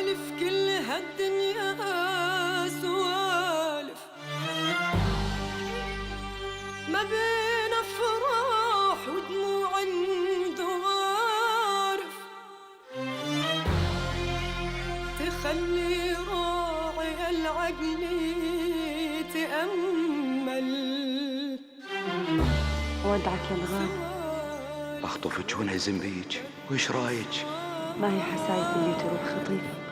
سوالف كل هالدنيا سوالف، ما بين افراح ودموع دوارف، تخلي راعي العقل يتأمل. ودعك يا الغالي. اخطفك ونهزم بيك، وش رايك؟ ما هي حسايف اللي تروح خطيف.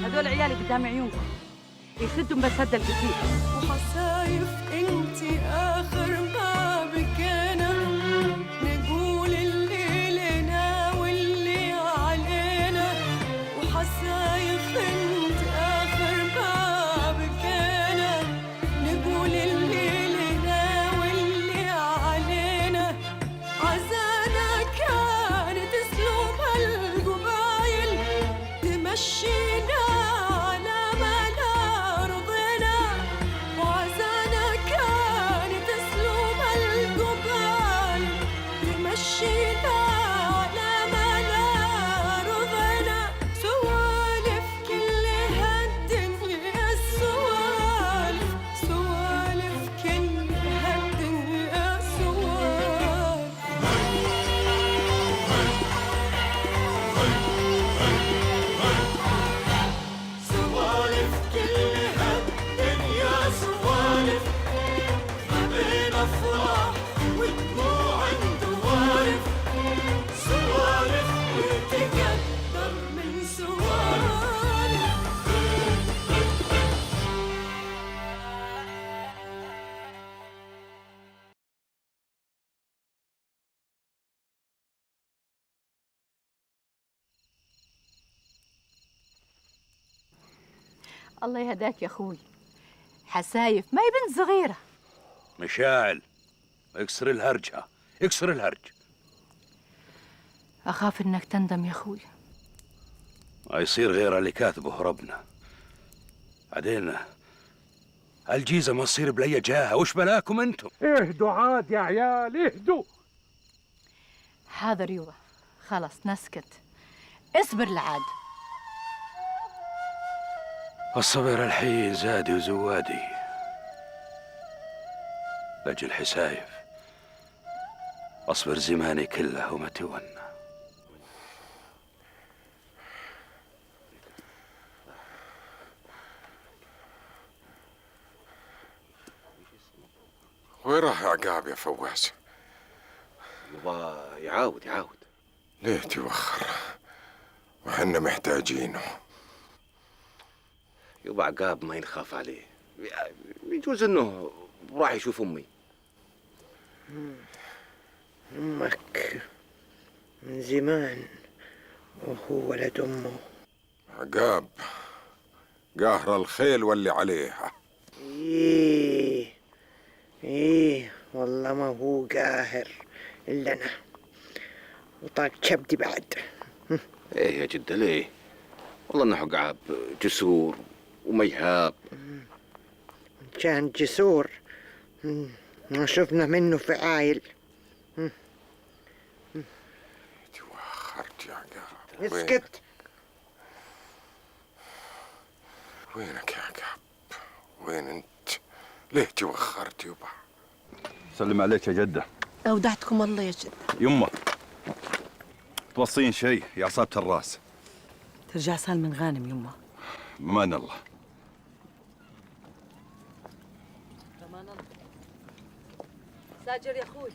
هذول عيالي قدام عيونكم يسدوا بس هد الكثير. وحسايف انتي اخر ما بكينا، نقول اللي لنا واللي علينا. وحسايف انت اخر ما بكينا، نقول اللي لنا واللي علينا. عزانا كانت اسلوب القبايل، تمشينا على ما لا رضينا. وعزانا كانت اسلوب القبايل، تمشينا على ما لا رضينا. سوالف كل هالدنيا سوالف، سوالف كل هالدنيا سوالف. سوالف كل هالدنيا سوالف، ما بين افراح ودموع دوارف. سوالف وتقدر من سوالف. الله يهداك يا اخوي، حسايف ما هي بنت صغيره. مشاعل، اكسر الهرج، اكسر الهرج. اخاف انك تندم يا اخوي. ما يصير غير اللي كاتبه ربنا. بعدين الجيزه ما تصير بلي جاهه، وش بلاكم انتم؟ اهدوا عاد يا عيال، اهدوا. حاضر يوه، خلص نسكت، اصبر لعاد. الصبر الحين زادي وزوادي لاجل حسايف. اصبر زماني كله وما تونى. وين راح عقاب يا فواز؟ يبغى يعاود. ليه توخر؟ وحنا محتاجينه. يبغى عقاب ما ينخاف عليه، يجوز انه راح يشوف امي. أمك من زمان وهو ولد أمه. عقاب قاهر الخيل واللي عليها. إيه والله ما هو قاهر إلا أنا، وطاق كبدي بعد. ايه يا جدة ليه؟ والله انه عقاب جسور وما يهاب. كان جسور ما شفنا منه فعايل. توخرت يا عقاب. اسكت. وينك يا عقاب؟ وين انت؟ ليه توخرت يبا؟ سلم عليك يا جدة. أودعتكم الله يا جدة. يمه توصين شيء يا عصابة الراس. ترجع سالم من غانم يمه. بمان الله. ساجر يا اخوي.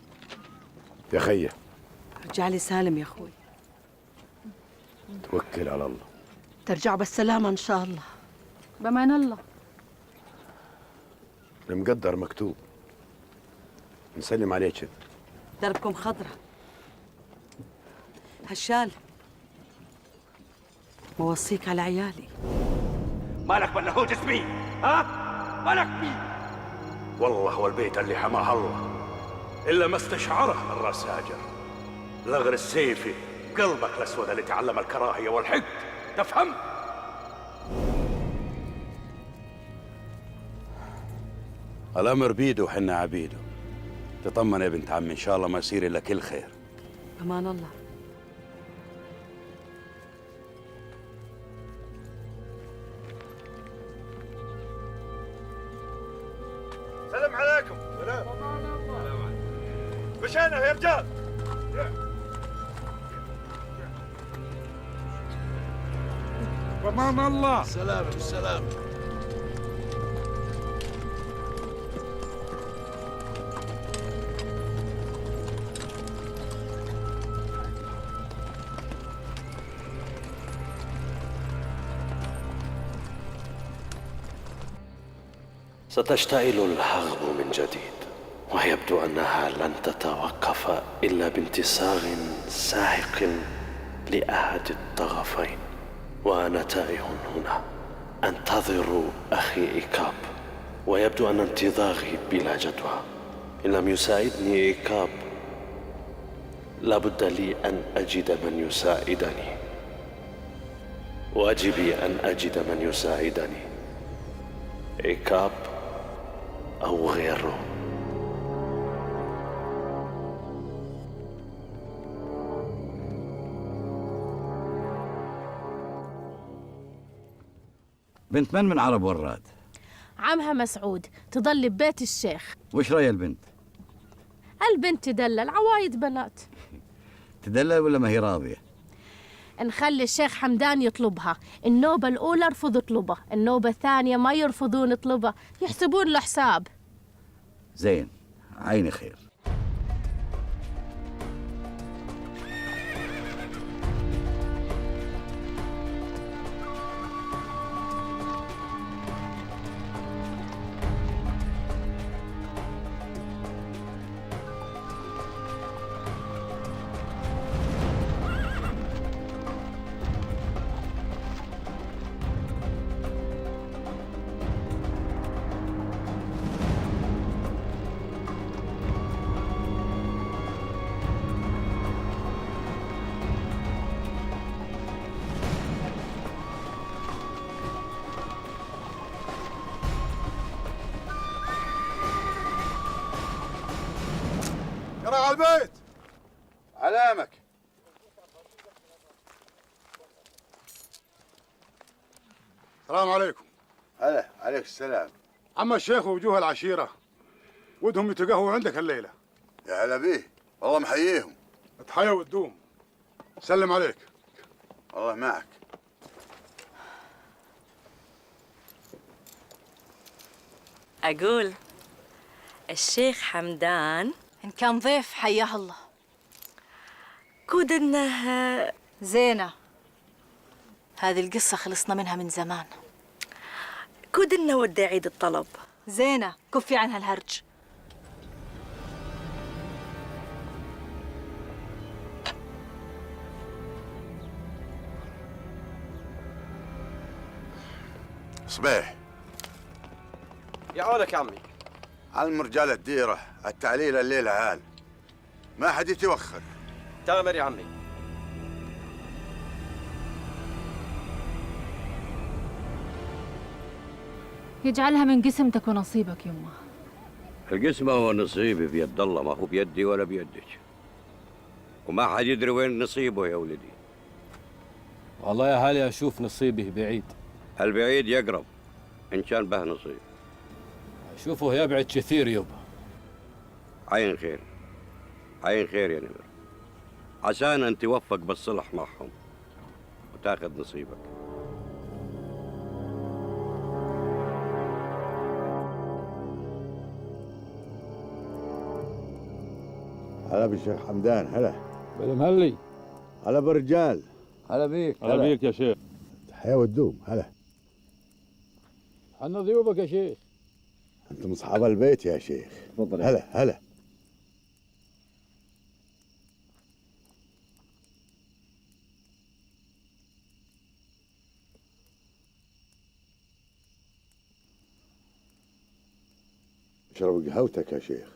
يا خيه رجع لي سالم يا اخوي. توكل على الله. ترجعوا بالسلامة إن شاء الله. بأمان الله. المقدر مكتوب. نسلم عليك. دربكم خضرة. هشال، موصيك على عيالي. مالك بلهوج اسمي؟ ها؟ مالك بيه؟ والله والبيت اللي حماه الله إلا ما استشعره الراس هاجر. لغر السيفي قلبك الأسود اللي تعلم الكراهية والحقد، تفهم؟ الأمر بيده وحنا عبيده. تطمن يا بنت عمي، إن شاء الله ما يصير إلا كل خير. بأمان الله. سلام عليكم. سلام. مشينا يا رجال. بأمان الله. سلام بالسلام. ستشتعل الحرب من جديد، ويبدو أنها لن تتوقف إلا بانتصار ساحق لأحد الطرفين، وأنا تائه هنا أنتظر أخي إيكاب، ويبدو أن انتظاري بلا جدوى. إن لم يساعدني إيكاب لابد لي أن أجد من يساعدني، واجبي أن أجد من يساعدني، إيكاب أو غيره. بنت من عرب وراد؟ عمها مسعود، تضل ببيت الشيخ. وش رأي البنت؟ البنت تدلل، عوايد بنات. تدلل ولا ما هي راضية؟ نخلي الشيخ حمدان يطلبها، النوبة الأولى رفض يطلبها، النوبة الثانية ما يرفضون يطلبها، يحسبون له حساب. زين، عيني خير. يلا على البيت. علامك. السلام عليكم. هلا عليك السلام. عم الشيخ ووجوه العشيرة ودهم يتقهووا عندك الليلة. يا هلا بيه، والله محييهم. تحيا وتدوم. سلم عليك. الله معك. أقول الشيخ حمدان إن كان ضيف حياه الله. كود إنه زينة، هذه القصة خلصنا منها من زمان. كود إنه ودي أعيد الطلب. زينة، كفي عنها الهرج. صبيح. يعونك يا عمي. علم رجال الديرة التعليل الليلة عال، ما حد يتوخر. تامر يا عمي. يجعلها من قسمتك ونصيبك يمه. القسمة هو نصيبي بيد الله، ما هو بيدي ولا بيدك، وما حد يدري وين نصيبه يا ولدي. والله يا هالي أشوف نصيبه بعيد. البعيد يقرب إن كان به نصيب. أشوفه يبعد كثير يبا. عين خير، عين خير يا نمر، عسانا أن توفق بالصلح معهم وتاخذ نصيبك. هلا بالشيخ حمدان. هلا بالمهلي. هلا بالرجال. هلا بيك. هلا بيك يا شيخ. الحياة والدوم. هلا. حنا ضيوفك يا شيخ. انتم اصحاب البيت يا شيخ. تفضل. هلا هلا. اشرب قهوتك يا شيخ.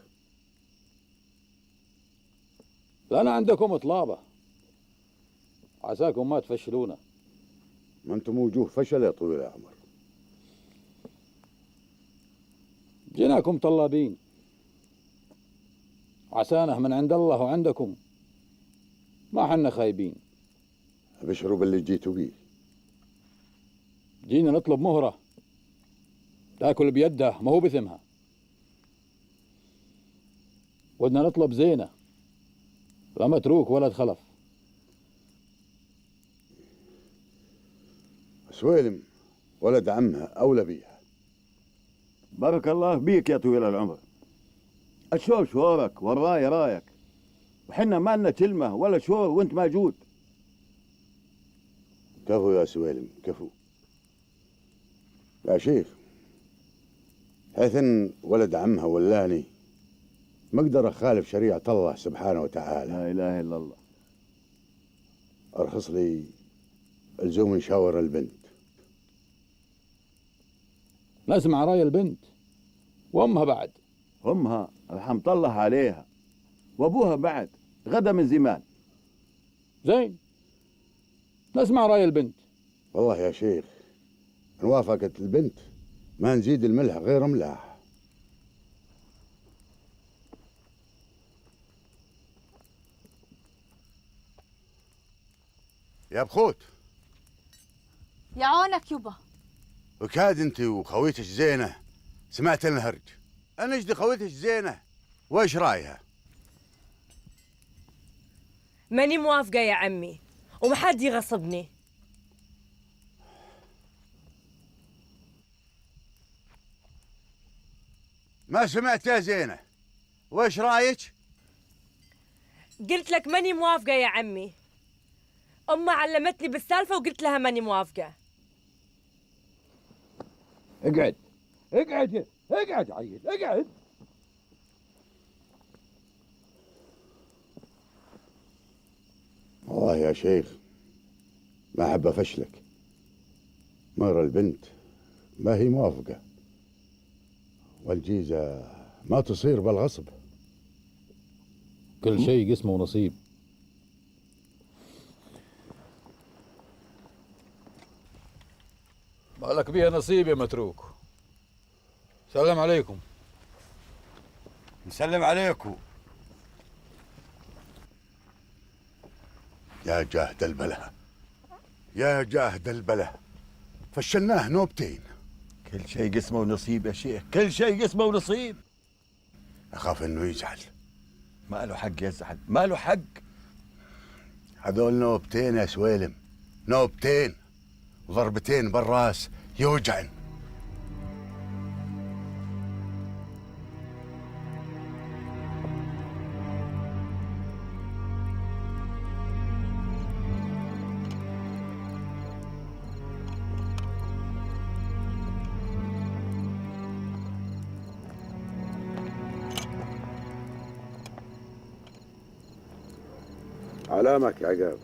لنا عندكم طلابة، عساكم ما تفشلونا. ما انتم وجوه فشل يا طويل العمر. جيناكم طلابين، عسانه من عند الله وعندكم، ما حنا خايبين. ابشروا باللي جيتوا بيه. جينا نطلب مهرة تاكل بيدها ما هو بثمها، ودنا نطلب زينة لا متروك ولا خلف. سويلم ولد عمها أولى بيها. بارك الله بيك يا طويل العمر. الشور شورك والراي رايك، وحنا ما لنا كلمة ولا شور وانت موجود. كفو يا سويلم كفو. يا شيخ، حيث ان ولد عمها ولاني ما اقدر اخالف شريعة الله سبحانه وتعالى. لا اله الا الله. ارخص لي الزوم نشاور البنت. نسمع راي البنت وامها بعد. امها رحمة الله عليها، وابوها بعد غدا من زمان. زين، نسمع راي البنت. والله يا شيخ ان وافقت البنت ما نزيد الملح غير ملاح. يا بخوت. يا عونك يبا. وكاد انت وخويتك زينة سمعت الهرج. انا اجدي خويتك زينة وايش رايها؟ ماني موافقة يا عمي، ومحد يغصبني. ما سمعت يا زينة، وايش رايك؟ قلت لك ماني موافقة يا عمي. أمها علمتني بالسالفة وقلت لها ماني موافقة. اقعد اقعد اقعد عيل اقعد. والله يا شيخ ما أحب أفشلك. مر البنت ما هي موافقة، والجيزة ما تصير بالغصب. كل شيء قسمه ونصيب. مالك بيها نصيب يا متروك. سلام عليكم. نسلم عليكم. يا جاهد البله يا جاهد البله، فشلناه نوبتين. كل شيء قسمه ونصيب يا شيخ، كل شيء قسمه ونصيب. أخاف إنه يزعل. ما له حق يزعل، ما له حق. هذول نوبتين يا سويلم، نوبتين وضربتين بالراس يوجعن. علامك يا عقاب.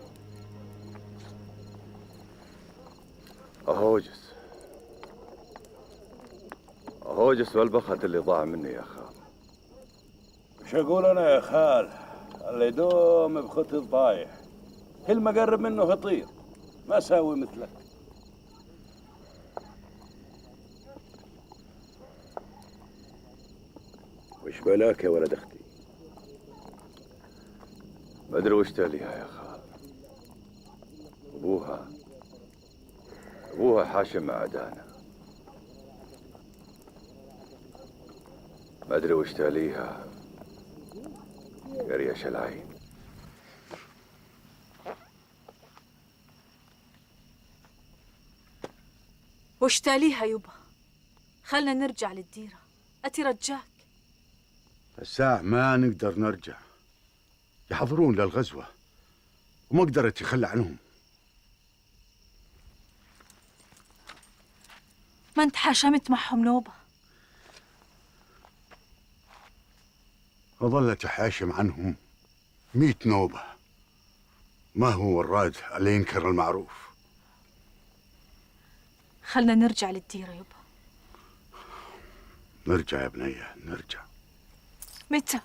أهوجس والبخت اللي ضاع مني يا خال. وش أقول أنا يا خال؟ اللي يدوم بخط الضايع كل ما قرب منه يطير، ما ساوي مثلك. وش بلاك يا ولد أختي؟ ما أدري وش تاليها يا خال. أبوها حاشم مع عدانا، ما أدري وش تاليها قريش العين. وش تاليها يبا؟ خلنا نرجع للديرة، أتي رجاك. الساعة ما نقدر نرجع، يحضرون للغزوة وما قدرت يخلى عنهم. ما انت حاشمت معهم نوبة. وظلت حاشم عنهم 100 نوبة. ما هو وراد اللي ينكر المعروف. خلنا نرجع للديرة يبا. نرجع يا بنية، نرجع. متى؟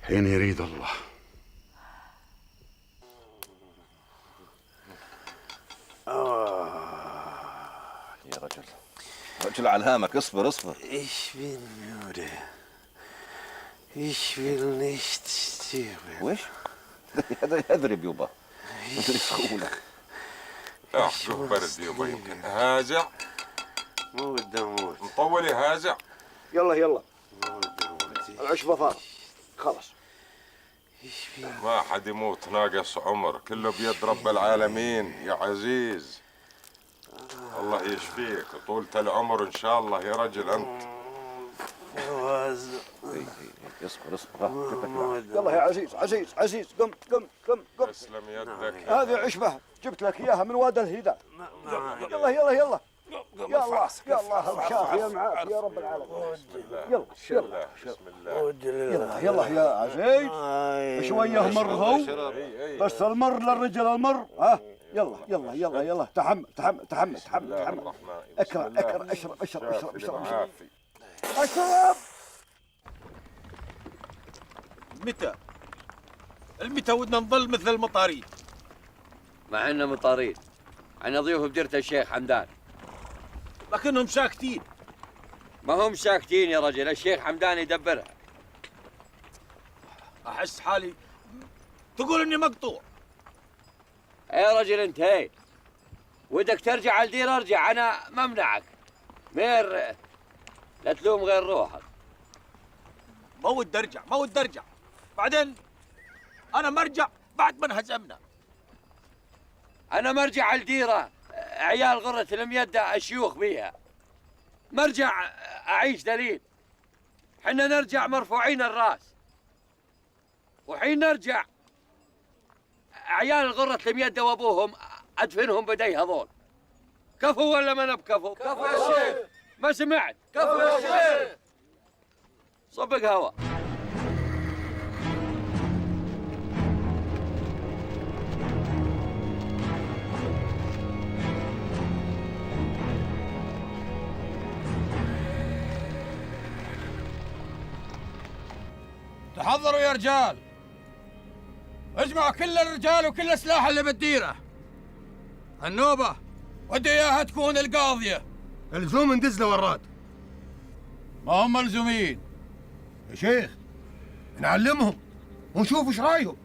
حين يريد الله. يا رجل رجل على هامك، اصبر اصبر. Ich bin müde. Ich will nicht sterben. ويش؟ هذا اضرب يبا، اضرب سهولة. احجب برد يبا، يمكن هازع. مو بدي اموت. مطولي هازع. يلا يلا مو بدي اموت. العشبة فار خلص. ما حد يموت ناقص عمر، كله بيد رب العالمين يا عزيز. الله يشفيك وطولة العمر ان شاء الله يا رجل انت. اصبر اصبر. يلا يا عزيز عزيز عزيز، قم قم قم قم. تسلم يدك. هذه عشبة جبت لك اياها من وادي الهدى. يلا يلا يلا. يا الله يا الله الشافي معاك يا رب العالمين. يلا يلا بسم الله. يلا يلا يا عزيز. شويه مر هو، بس المر للرجل المر. ها يلا يلا يلا يلا. تحمل تحمل تحمل تحمل تحمل. اكرم اكرم اشرب اشرب اشرب اشرب اشرب. متى ودنا نظل مثل المطاريد؟ ما عندنا مطاريد، عندنا ضيوف بديرة الشيخ حمدان. لكنهم ساكتين. ما هم ساكتين يا رجل، الشيخ حمدان يدبرها. احس حالي تقول اني مقطوع. يا رجل انت هي ودك ترجع على الدير ارجع، انا ما امنعك. مير لا تلوم غير روحك. ما ودي ارجع ما ودي ارجع، بعدين انا مرجع بعد ما انهزمنا. انا مرجع على الديره، عيال غرة الميدة الشيوخ بيها. مرجع اعيش دليل. حنا نرجع مرفوعين الراس، وحين نرجع عيال الغرة الميدة وابوهم ادفنهم بدي هذول. كفو ولا ما نبكفو؟ كفو يا شيخ. ما سمعت؟ كفو يا شيخ. صبق هوا. تحضروا يا رجال، اجمعوا كل الرجال وكل السلاح اللي بالديره. النوبه ودي اياها تكون القاضيه. الزوم ندز له وراد. ما هم ملزومين يا شيخ، نعلمهم ونشوف ايش رايهم.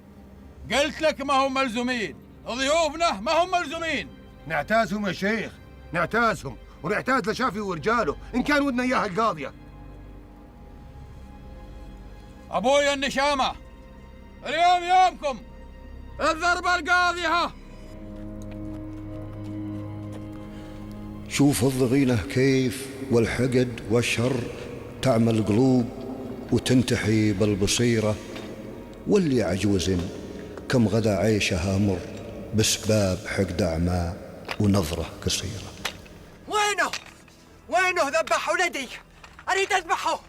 قلت لك ما هم ملزومين، ضيوفنا ما هم ملزومين. نعتازهم يا شيخ، نعتازهم ونعتاز لشافي ورجاله ان كان ودنا اياها القاضيه. ابويا النشامه، اليوم يومكم، الضربه القاضيه. شوف الضغينة كيف والحقد والشر تعمى القلوب وتنتحي بالبصيرة، واللي عجوز كم غدا عيشها مر بسباب حقد أعمى ونظرة قصيرة. وينه ذبح ولدي، أريد أذبحه.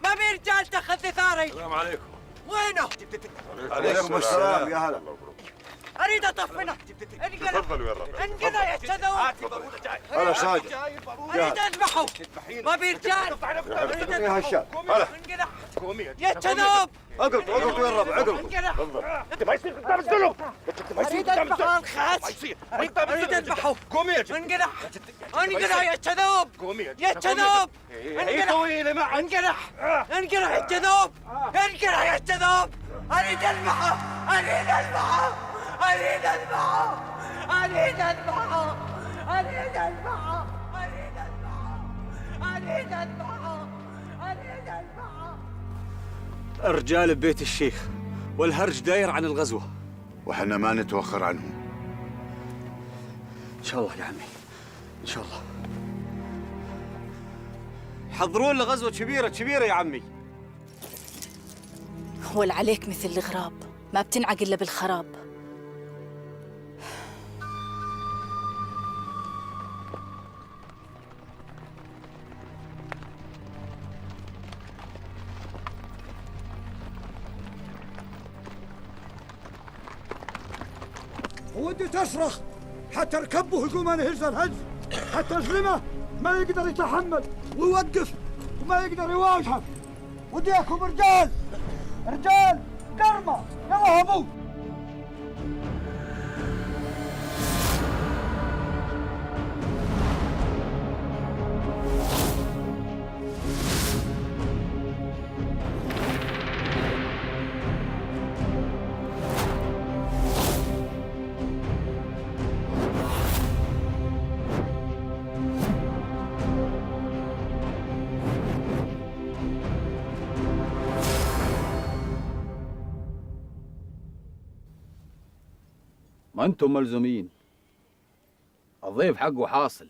ما بي رجال تاخذ ثاري. السلام عليكم. وينه؟ عليكم السلام يا هلا. أريد أطفنه. تفضلوا يا رجل. انقذ يا شذوب. أنا ساجد. أريد أذبحه. ما بي رجال. أريد يا هشام. انقذ يا شذوب. اقلب اقلب يا الربع اقلب. انت ما يصير قدام الزلم. أريد أذبحه الخاس. أريد أذبحه. انقذ يا شذوب. يا شذوب. انقذ يا شذوب. انقذ يا شذوب. أريد أذبحه. أريد أذبحه. أريد أذبحه. أريد أذبحه. أريد أذبحه. أريد أذبحه. أريد أذبحه. أريد أذبحه. رجال ببيت الشيخ والهرج داير عن الغزوه، وحنا ما نتوخر عنهم. ان شاء الله يا عمي ان شاء الله. حضرون لغزوه كبيره يا عمي. ولا عليك مثل الغراب، ما بتنعق إلا بالخراب. ودي تصرخ حتى ركبه يقوم يهز الهز، حتى زلمه ما يقدر يتحمل ويوقف وما يقدر يواجهك. وديكم رجال رجال قرمه، يلا هبوا. ما انتم ملزومين، الضيف حقه حاصل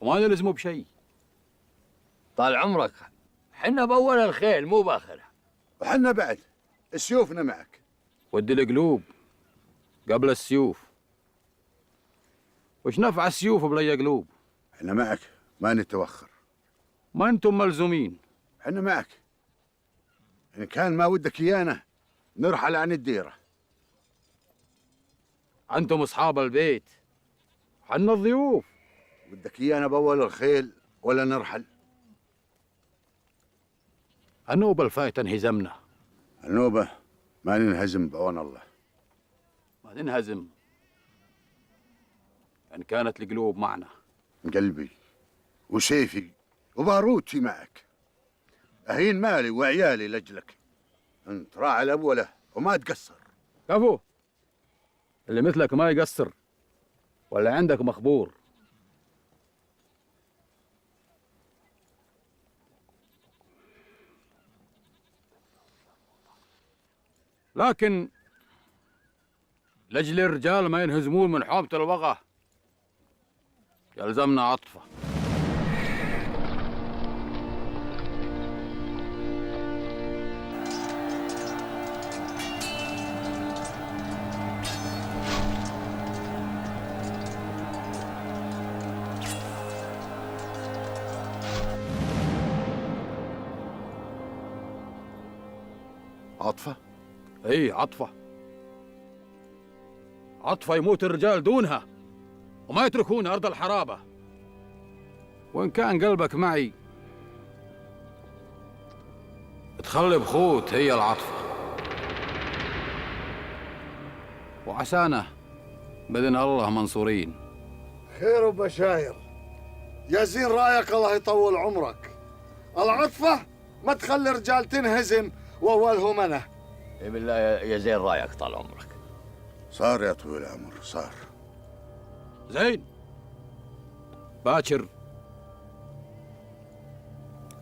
وما نلزمه بشيء. طال عمرك، حنا بأول الخيل مو باخرها. وحنا بعد سيوفنا معك. ودي القلوب قبل السيوف. وش نفع السيوف بلا قلوب؟ احنا معك ما نتوخر. ما انتم ملزومين. احنا معك. ان كان ما ودك ايانا نرحل عن الديره. انتم اصحاب البيت، حنا الضيوف. ودك ايانا باول الخيل ولا نرحل؟ النوبه الفايته انهزمنا. النوبه ما ننهزم بعون الله. ما ننهزم ان كانت القلوب معنا. قلبي وسيفي وباروتي معك. اهين مالي وعيالي لاجلك. انت راعي الابوله وما تقصر. كفو، اللي مثلك ما يقصر ولا عندك مخبور. لكن لاجل الرجال ما ينهزمون من حومة الوغى يلزمنا عطفة. عطفة؟ اي عطفة. عطفة يموت الرجال دونها وما يتركون أرض الحرابة. وإن كان قلبك معي تخلي بخوت هي العطفة. وعسانا بإذن الله منصورين. خير وبشاير. يزين رايك الله يطول عمرك. العطفة ما تخلي رجال تنهزم واولهم انا. اي بالله يا زين رايك طال عمرك. صار يا طويل العمر صار. زين، باكر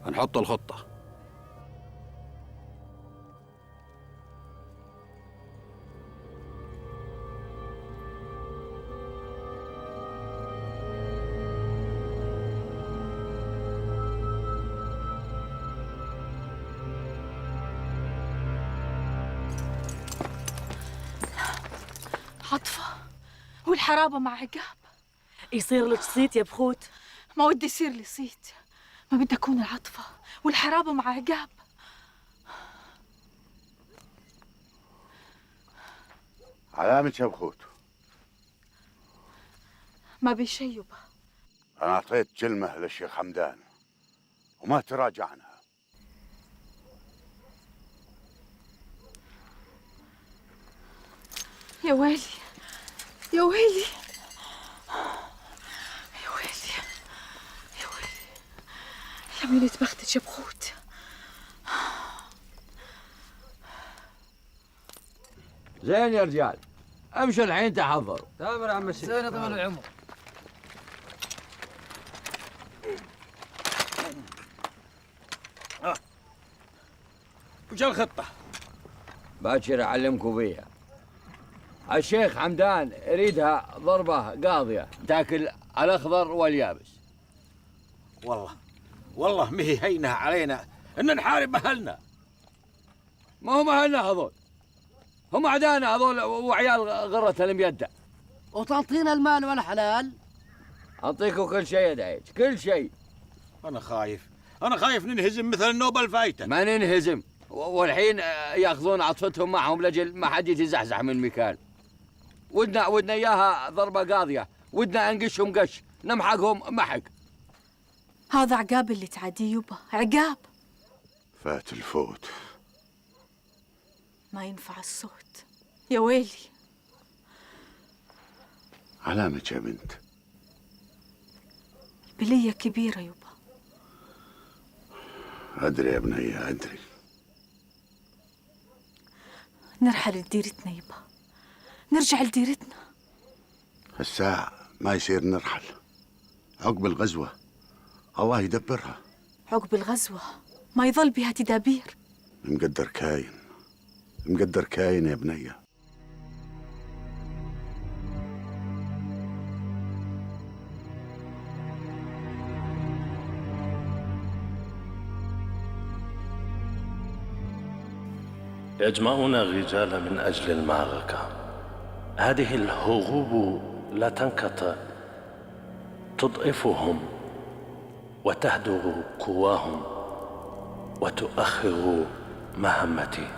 هنحط الخطة. عطفة والحرابة مع عقاب. يصير لك صيت يا بخوت؟ ما ودي يصير لي صيت، ما بدي أكون العطفة والحرابة مع عقاب. علامة يا بخوت. ما بيشيب. أنا أعطيت كلمة للشيخ حمدان وما تراجع عنها. يا ويلي يا ويلي يا ويلي يا ويلي يا ميلة بختك يا بخوت. زين يا رجال، امشوا الحين تحضروا. تامر يا عم الشيخ. زين يا طويل العمر. وش الخطة؟ باكر اعلمكم فيها. الشيخ حمدان يريدها ضربة قاضية تاكل الاخضر واليابس. والله ما هي هينة علينا ان نحارب اهلنا. ما هم اهلنا هذول، هم اعدانا هذول وعيال غرة الميدة. وتعطينا المال والحلال؟ اعطيكم كل شيء يا دعيج، كل شيء. انا خايف ننهزم مثل النوبة الفايتة. ما ننهزم، والحين ياخذون عطفتهم معهم لجل ما حد يتزحزح من مكان. ودنا إياها ضربة قاضية، ودنا أنقشهم قش، نمحقهم محق. هذا عقاب اللي تعديه يبا، عقاب. فات الفوت. ما ينفع الصوت، يا ويلي. علامك يا بنت. بلية كبيرة يبا. أدري يا بنية أدري. نرحل لديرتنا يبا، نرجع لديرتنا. الساعة ما يصير نرحل، عقب الغزوة الله يدبرها. عقب الغزوة ما يظل بها تدابير. مقدر كاين، مقدر كاين يا بنية. يجمعون الرجال من أجل المعركة. هذه الهروب لا تنقطع، تضعفهم وتهدر قواهم وتؤخر مهمتي.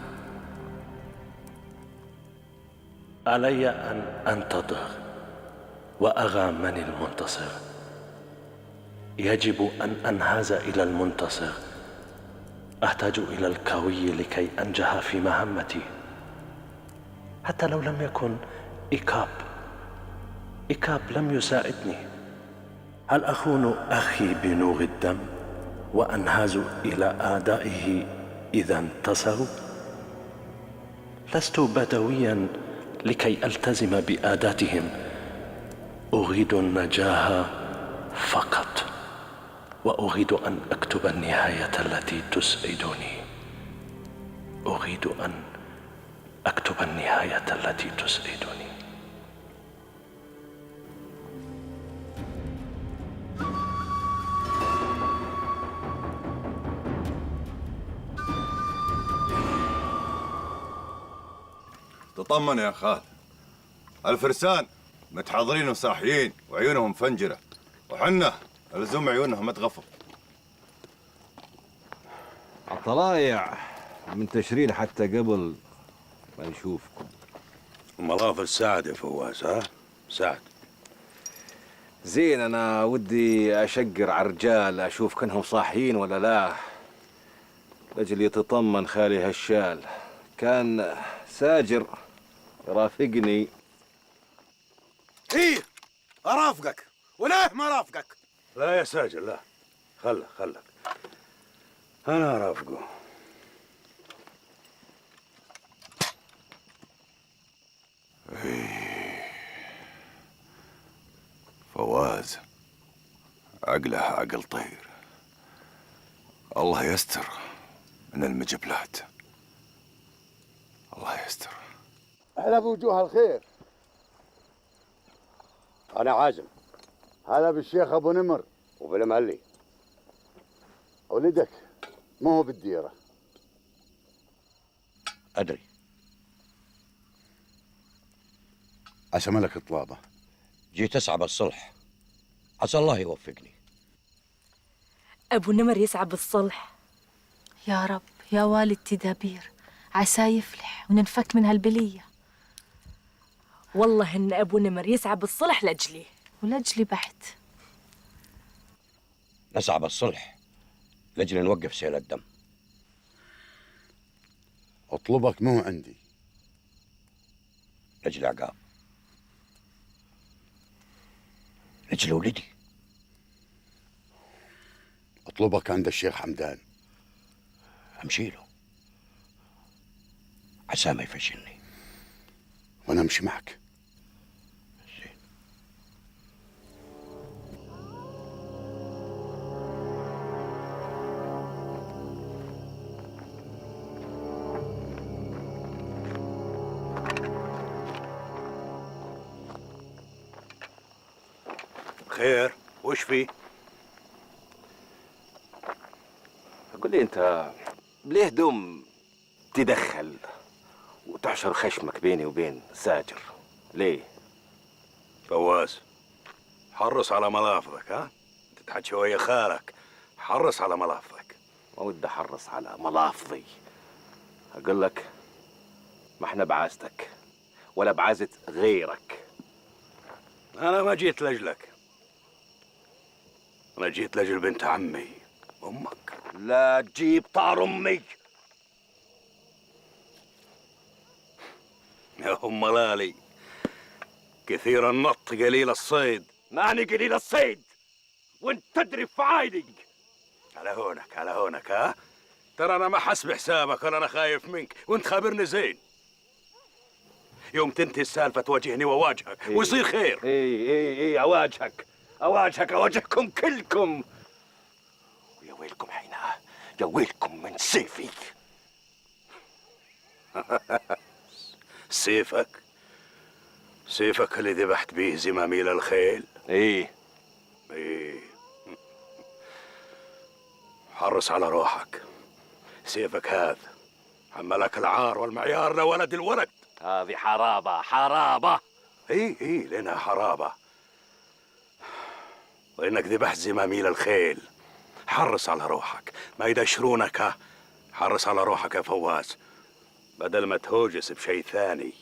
علي أن أنتظر وأرى من المنتصر. يجب أن أنهز إلى المنتصر. أحتاج إلى القوي لكي أنجح في مهمتي، حتى لو لم يكن إيكاب لم يساعدني. هل أخون أخي بنور الدم وأنهز إلى أعدائه إذا انتصروا؟ لست بدويا لكي ألتزم بآداتهم، أريد النجاح فقط، وأريد أن أكتب النهاية التي تسعدني. أريد أن أكتب النهاية التي تسعدني. تطمن يا خال، الفرسان متحضرين وصاحيين وعيونهم فنجرة، وحنا الزم عيونهم متغفر. الطلايع من تشرين حتى قبل ما نشوفكم. ملاف السعد يا فواز، ها؟ سعد. زين، أنا ودي أشقر على الرجال أشوف كانهم صاحيين ولا لا، لأجل يتطمن خالي هالشال. كان ساجر يرافقني. إيه أرافقك ولا ما رافقك؟ لا يا ساجر لا، خلك أنا أرافقه. فواز عقله عقل طير، الله يستر من المجبلات، الله يستر. هلا بوجوه الخير. أنا عازم. هلا بالشيخ أبو نمر وبالمعلي. ولدك ما هو بالديرة. أدري. عسى ملك طلابة. جيت أسعى بالصلح، عسى الله يوفقني. أبو نمر يسعى بالصلح. يا رب يا والد تدابير، عسى يفلح وننفك من هالبلية. والله إن أبو نمر يسعى بالصلح لأجلي ولأجلي بعد. نسعى بالصلح لأجل نوقف سيل الدم. أطلبك مو عندي، لأجل عقاب، لأجل ولدي. أطلبك عند الشيخ حمدان. أمشي له عسى ما يفشلني. وأنا أمشي معك. خير، وش فيه؟ قل لي أنت ليه دوم تدخل وتحشر خشمك بيني وبين ساجر؟ ليه؟ فواز، حرص على ملافظك، ها؟ تتحكي ويا خالك، حرص على ملافظك. ما ودي أحرص على ملافظي. أقول لك ما احنا بعاستك ولا بعزة غيرك. أنا ما جيت لأجلك، أنا جيت لأجل بنت عمي أمك. لا تجيب طار أمي. يا أم لالي، كثير النط قليل الصيد. ماني قليل الصيد وانت تدري في عايدي. على هونك على هونك، ها؟ ترى أنا ما حسب حسابك ولا أنا خايف منك، وأنت خابرني زين. يوم تنتهي السالفة تواجهني وأواجهك ويصير خير. اي أواجهكم كلكم. ويا ويلكم حينها، يا ويلكم من سيفي. سيفك اللي ذبحت به زماميل الخيل. ايه حرص على روحك، سيفك هذا حملك العار والمعيار لولد الولد. هذه حرابة. ايه لنا حرابة. وإنك ذبحت زماميل الخيل، حرص على روحك، ما يدشرونك. حرص على روحك يا فواز، بدل ما تهوجس بشيء ثاني.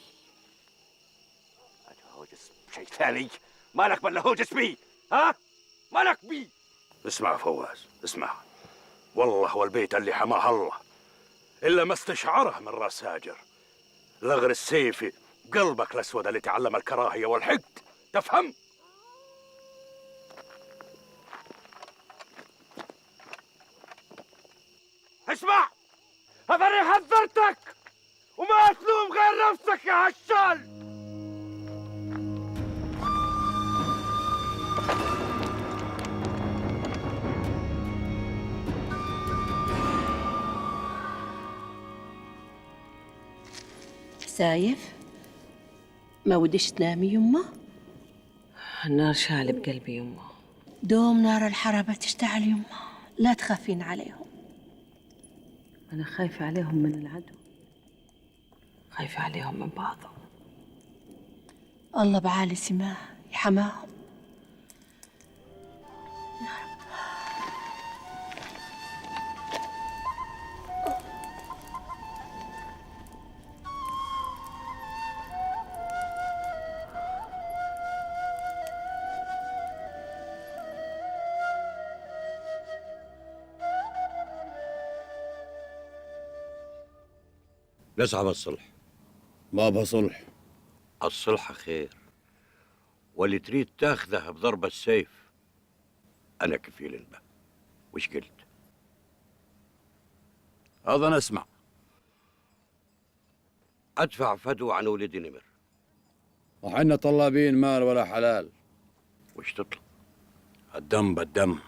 هوجس بشيء ثاني؟ مالك بلا هوجس بي؟ ها؟ مالك بي؟ اسمع فواز، اسمع، والله والبيت اللي حماه الله إلا ما استشعره من راس هاجر لغر السيف بقلبك الأسود اللي تعلم الكراهية والحقد. تفهم؟ اسمع، هذا حذرتك وما تلوم غير نفسك يا هشال. سايف، ما ودش تنامي يمه؟ النار شال بقلبي يمه. دوم نار الحربة تشتعل يمه، لا تخافين عليهم. أنا خايفة عليهم من العدو، خايفة عليهم من بعضهم. الله بعالي سماه يحماهم. نسعى بالصلح. ما بصلح. الصلح خير، واللي تريد تاخذه بضرب السيف أنا كفيل به. وش قلت؟ هذا نسمع. أدفع فدو عن ولد نمر. وحنا طلابين مال ولا حلال. وش تطلب؟ الدم بالدم،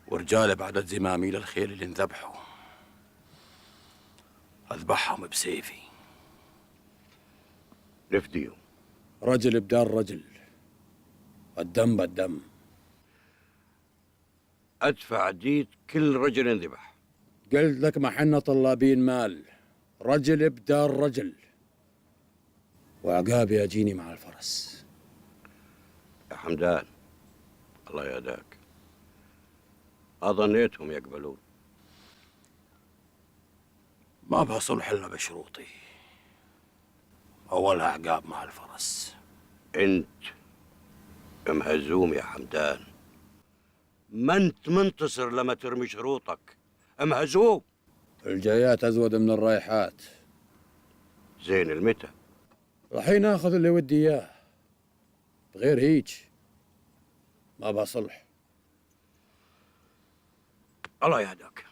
ورجال بعدد زماميل الخيل اللي انذبحوا أذبحهم بسيفي. نفديهم. رجل بدار رجل، الدم بالدم. أدفع ديت كل رجل انذبح. قلت لك ما حنا طلابين مال، رجل بدار رجل، وعقابي أجيني مع الفرس. يا حمدان الله يهداك، أظنيتهم يقبلون. ما بها صلح إلا بشروطي، أولها عقاب مع الفرس. أنت مهزوم يا حمدان، ما أنت منتصر لما ترمي شروطك، مهزوم. الجايات أزود من الرايحات. زين المتى؟ الحين آخذ اللي ودي إياه، بغير هيج ما بها صلح. الله يهداك.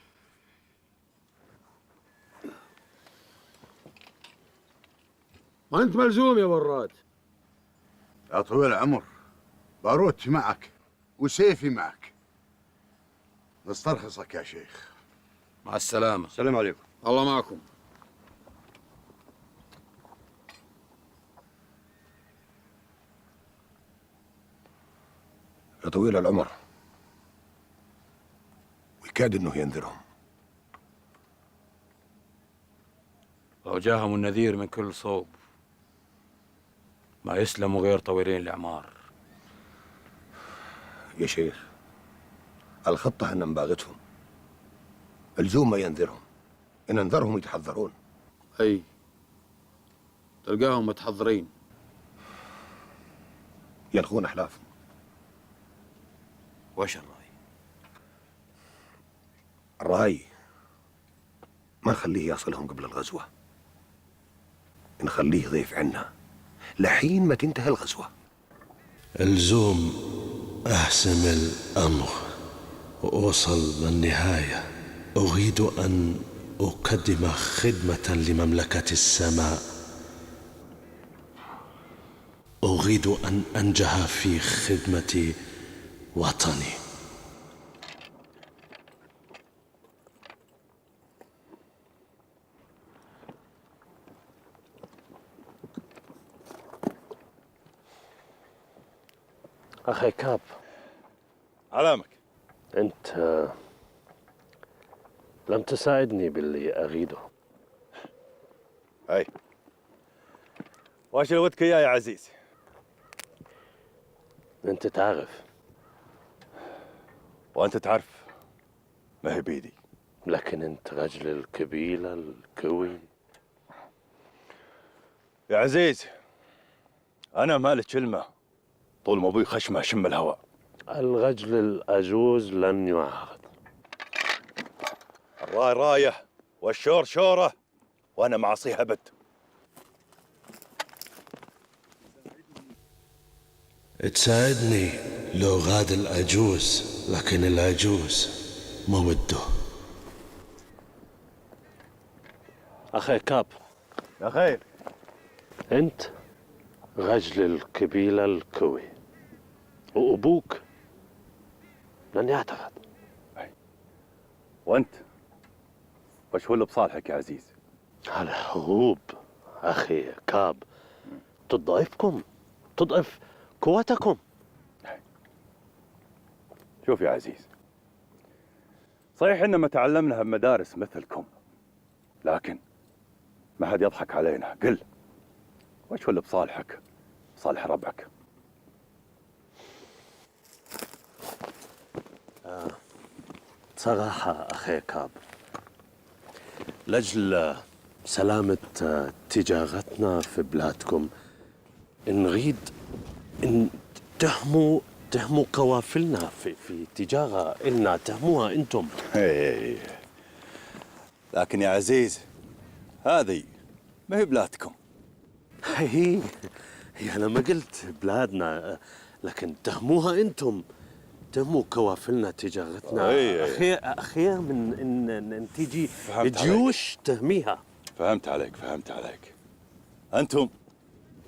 ما أنت ملزوم يا وراد. يا طويل العمر، باروتي معك وسيفي معك، نسترخصك يا شيخ. مع السلامة. السلام عليكم. الله معكم. يا طويل العمر، ويكاد انه ينذرهم. لو جاهم النذير من كل صوب ما يسلموا غير طويلين الأعمار. يا شيخ، الخطة ان نباغتهم، الزوم ما ينذرهم، ان انذرهم يتحذرون. أي تلقاهم متحضرين يلغون أحلافهم. وش الرأي؟ الرأي ما نخليه يصلهم قبل الغزوة، نخليه ضيف عنا لحين ما تنتهي الغزوة. الزوم أحسم الأمر وأوصل للنهاية. أريد أن أقدم خدمة لمملكة السماء. أريد أن أنجح في خدمة وطني. أخي كاب، علامك. أنت لم تساعدني باللي أريده. أي واش اللي ودك إياه يا عزيز؟ أنت تعرف، وأنت تعرف ما هي بيدي. لكن أنت رجل القبيلة القوي. يا عزيز، أنا مالك كلمة طول ما أبوي خشمه شم الهواء. الرجل العجوز لن يعارض. الراي رايه والشور شوره، وأنا معصيها بد. تساعدني لو غاد العجوز، لكن العجوز ما وده. أخي كاب. يا خير. أنت رجل القبيلة القوي، وأبوك لن يعتقد. وأنت وش هو اللي بصالحك يا عزيز؟ الحروب أخي كاب تضعفكم، تضعف قوتكم. شوف يا عزيز، صحيح إن ما تعلمناها بمدارس مثلكم، لكن ما حد يضحك علينا. قل وش هو اللي بصالحك، صالح ربعك؟ صراحة أخي كاب، لأجل سلامة تجارتنا في بلادكم نريد أن تهموا قوافلنا في تجارة إلنا، تهموها أنتم. لكن يا عزيز، هذه ما هي بلادكم. هي أنا ما قلت بلادنا، لكن تهموها أنتم، تهموا قوافلنا تجارتنا. خير من إن تيجي جيوش تهميها. فهمت عليك. أنتم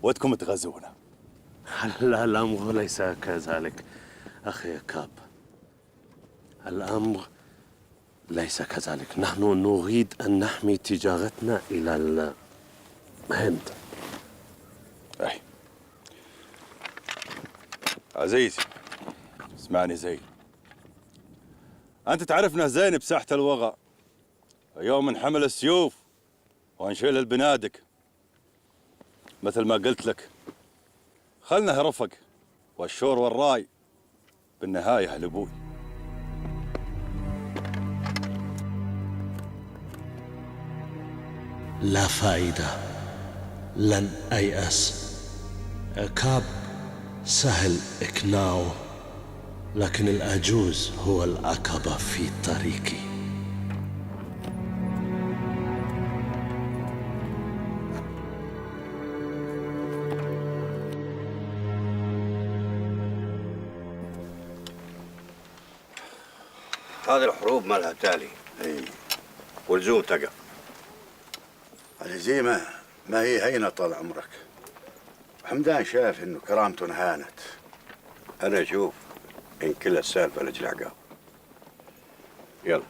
ودكم تغزونا. لا، الأمر ليس كذلك أخي كاب، الأمر ليس كذلك. نحن نريد أن نحمي تجارتنا إلى الهند. أي عزيزي، اسمعني زين. أنت تعرفنا زين بساحة الوغى، يوم نحمل السيوف ونشيل البنادق. مثل ما قلت لك، خلنا رفق والشور والراي، بالنهاية لأبوي. لا فائدة، لن أيأس. كاب سهل إقناعه، لكن العجوز هو العقبة في طريقي. هذه الحروب ما لها تالي. والزوم تقف. الهزيمة ما هي هينة طال عمرك. حمدان شاف انه كرامته انهانت. انا اشوف ان كل السالفة لجل عقاب. يلا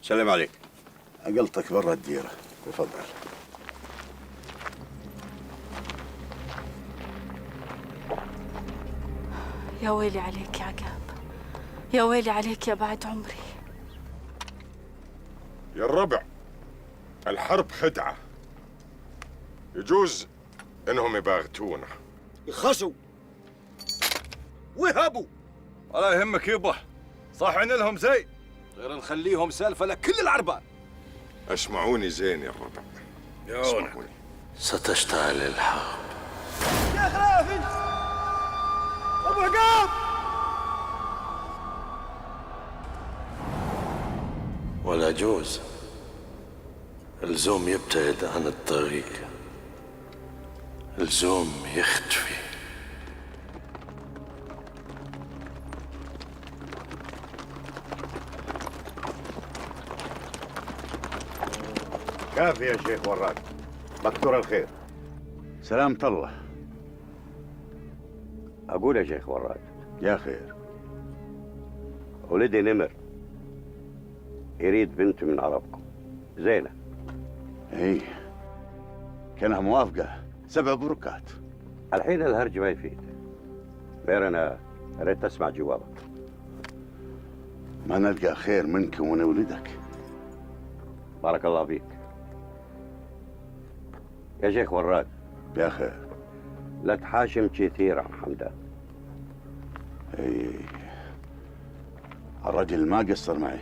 سلم عليك. عقلتك برا الديرة، تفضل. يا ويلي عليك يا عقاب، يا ويلي عليك يا بعد عمري. يا الربع، الحرب خدعة، يجوز انهم يباغتونا. يخسوا ويهبوا. ولا يهمك يبا، صاحين لهم زي غير نخليهم سالفة لكل العربان. اسمعوني زين يا الربع، اسمعوني. ستشتعل الحرب. شيخ رافي، ابو عقاب، ولا يجوز الزوم يبتعد عن الطريق، الزوم يختفي. كافي يا شيخ وراد، مكتور الخير. سلامة الله. أقول يا شيخ وراد، يا خير. ولدي نمر يريد بنت من عربكم، زينة. ايه، كانها موافقة 7 بركات. الحين الهرج ما يفيد، غير أنا ريت أسمع جوابك. ما نلقى خير منك ومن ولدك. بارك الله فيك يا شيخ وراد. يا خير. لا تحاشم كثير عن حمدان. اي، الرجل ما قصر معي،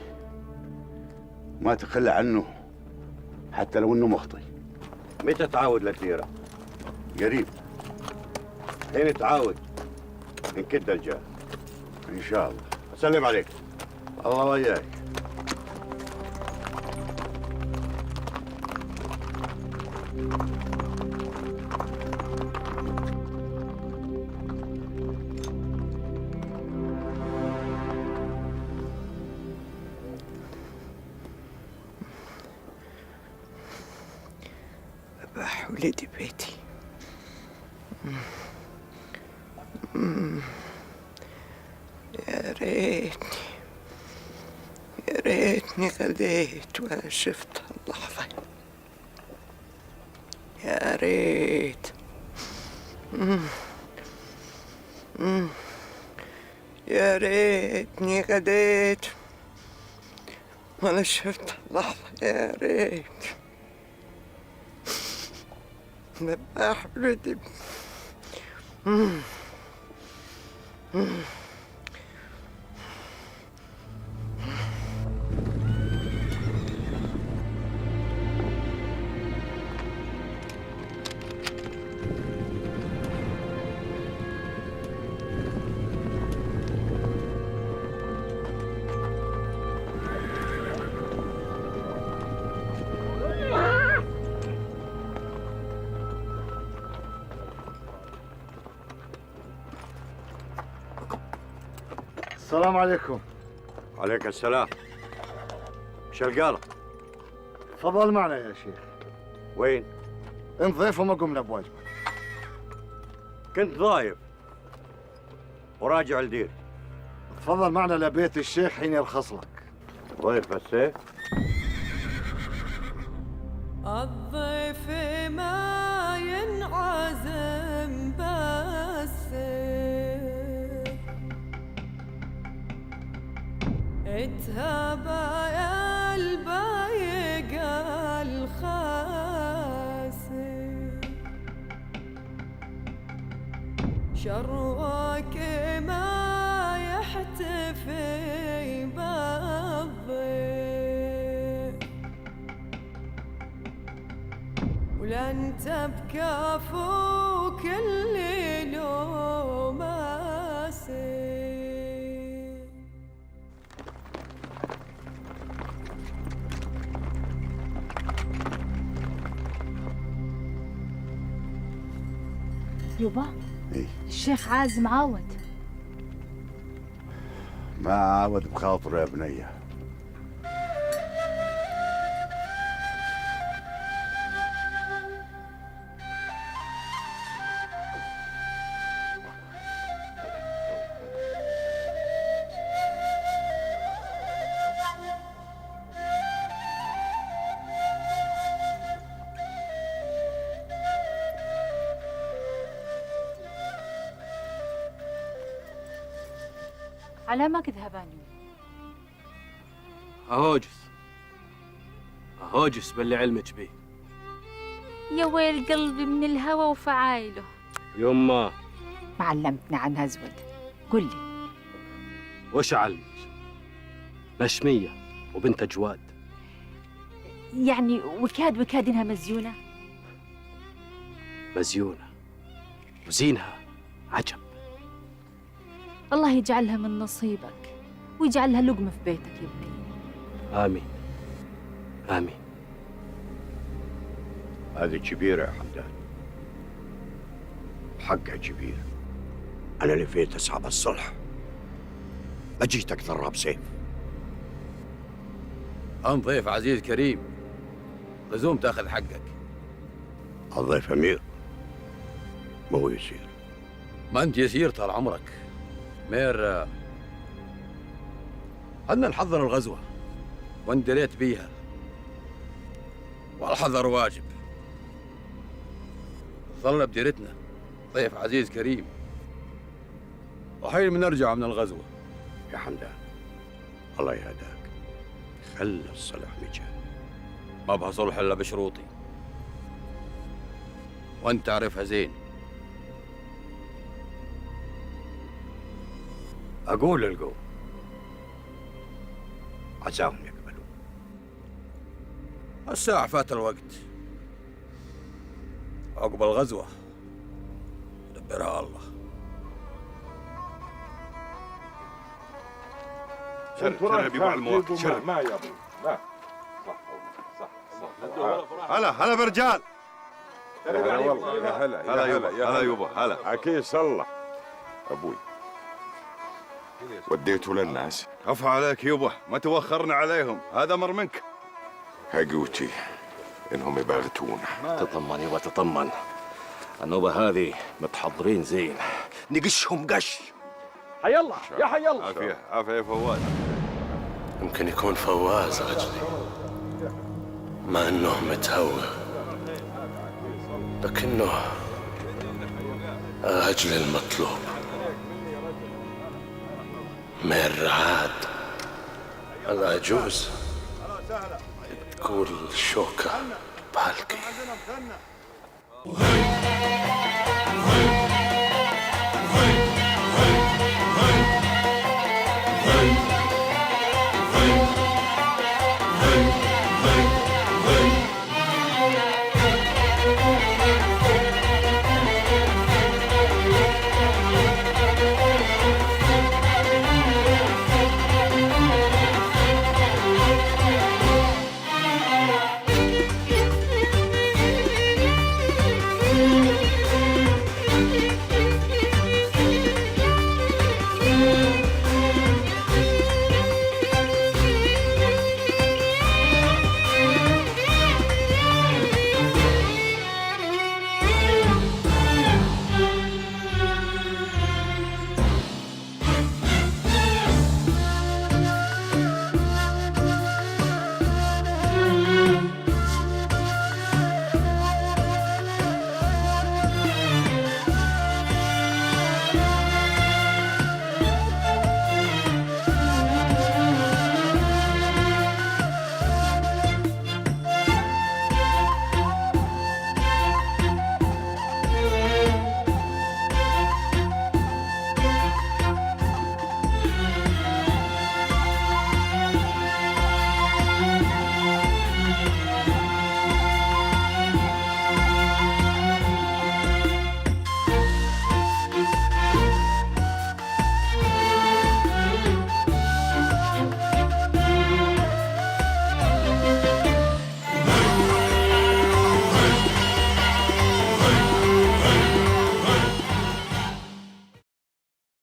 ما تخلى عنه حتى لو انه مخطي. متى تعاود للديرة؟ قريب. حين تعاود نكد الجاه ان شاء الله. أسلم عليك. الله وياك. ذبح ولدي بيتي. يا ريتني غديت وأنا شفت اللحظة. يا ريت. يا ريتني غديت وأنا شفت اللحظة. يا ريت. ذبح ولدي. السلام عليكم. عليك السلام. شو القالة؟ تفضل معنا يا شيخ. وين؟ نضيف وما قمنا بواجبك. كنت ضايف وراجع الدير. تفضل معنا لبيت الشيخ حين يرخص لك. ضيف السيف. الضيف ما ينعزم بالسيف، اتهابى يا البايق الخاسر، شروك ما يحتفي بالضيف، ولن تبكى فوق الليل وما سير. يبا، إيه؟ الشيخ عازم عاود. ما عاود بخاطره يا بنيه. على ما تذهبان؟ أهوجس باللي علمك بيه. يا ويل قلبي من الهوى وفعايله. يما ما علمتنا عنها زود، قل لي. وش علمك؟ نشمية وبنت جواد. يعني وكاد إنها مزيونة؟ مزيونة وزينها عجب. الله يجعلها من نصيبك ويجعلها لقمة في بيتك يا ابني. آمين آمين. هذه كبيرة يا حمدان، حقها كبير. أنا لفيت أصحاب الصلح، ما جيتك ضراب سيف. أنت ضيف عزيز كريم، لزوم تاخذ حقك. الضيف أمير، ما هو يسير. ما أنت يسير طال عمرك. مير عندنا نحضر الغزوة واندريت بيها، والحذر واجب. ظلنا بديرتنا ضيف عزيز كريم، وحين بنرجع من الغزوة. يا حمدان الله يهداك، خلي الصلح مجال. ما بها صلح إلا بشروطي، وأنت تعرفها زين. أقول للقوم عساهم يقبلوا. الساعة فات الوقت، عقب الغزوة دبرها الله. شرب يبو على المواقف، شرب ما يا ابو. لا صح. هلا برجال. هلا والله. يا هلا هلا يبا هلا. عكيس صلح ابوي. وديته للناس. عفا عليك يبا، ما توخرنا عليهم، هذا امر منك. هقوتي انهم يباغتونا. تطمن يبا تطمن، النوبة هذه متحضرين زين، نقشهم قش. حي الله يا حي الله. عافية عافية يا فواز. يمكن يكون فواز رجلي، مع انه متهور، لكنه رجل المطلوب. مير عاد العجوز تقول شوكة بحلقي.